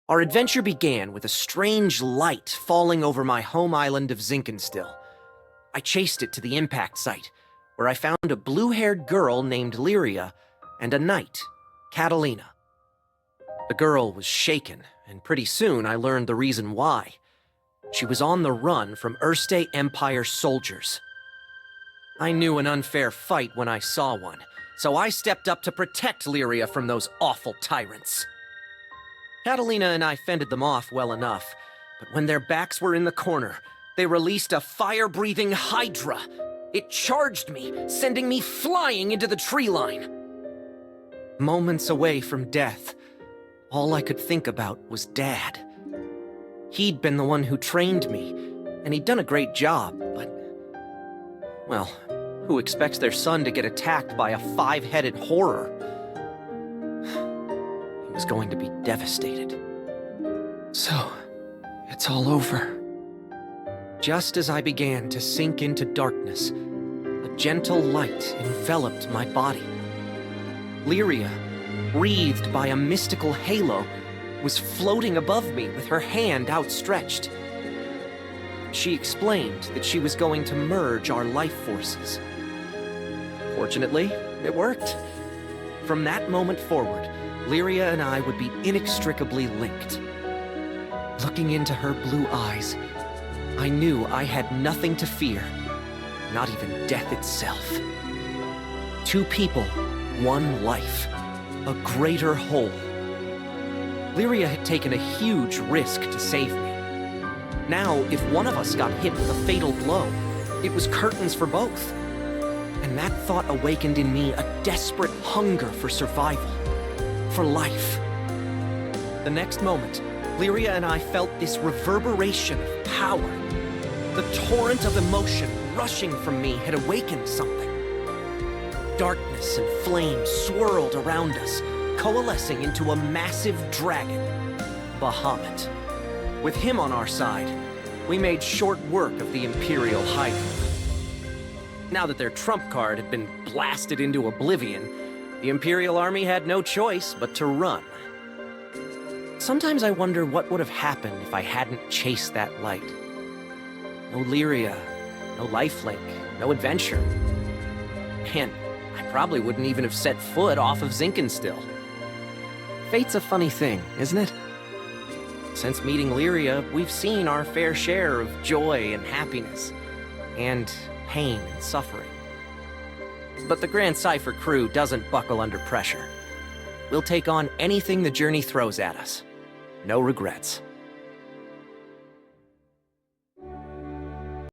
Our adventure began with a strange light falling over my home island of Zinkenstill. I chased it to the impact site, where I found a blue-haired girl named Lyria and a knight, Catalina. The girl was shaken, and pretty soon I learned the reason why. She was on the run from Erste Empire soldiers. I knew an unfair fight when I saw one, so I stepped up to protect Lyria from those awful tyrants. Catalina and I fended them off well enough, but when their backs were in the corner, they released a fire-breathing hydra. It charged me, sending me flying into the tree line. Moments away from death, all I could think about was Dad. He'd been the one who trained me, and he'd done a great job, but... well, who expects their son to get attacked by a five-headed horror? He was going to be devastated. So, it's all over. Just as I began to sink into darkness, a gentle light enveloped my body. Lyria, wreathed by a mystical halo, was floating above me with her hand outstretched. She explained that she was going to merge our life forces. Fortunately, it worked. From that moment forward, Lyria and I would be inextricably linked. Looking into her blue eyes, I knew I had nothing to fear, not even death itself. Two people, one life, a greater whole. Lyria had taken a huge risk to save me. Now, if one of us got hit with a fatal blow, it was curtains for both. And that thought awakened in me a desperate hunger for survival, for life. The next moment, Lyria and I felt this reverberation of power. The torrent of emotion rushing from me had awakened something. Darkness and flame swirled around us, coalescing into a massive dragon, Bahamut. With him on our side, we made short work of the Imperial Hydra. Now that their trump card had been blasted into oblivion, the Imperial Army had no choice but to run. Sometimes I wonder what would have happened if I hadn't chased that light. No Lyria, no lifelink, no adventure. And I probably wouldn't even have set foot off of Zinkenstill. Fate's a funny thing, isn't it? Since meeting Lyria, we've seen our fair share of joy and happiness, and pain and suffering. But the Grand Cypher crew doesn't buckle under pressure. We'll take on anything the journey throws at us. No regrets.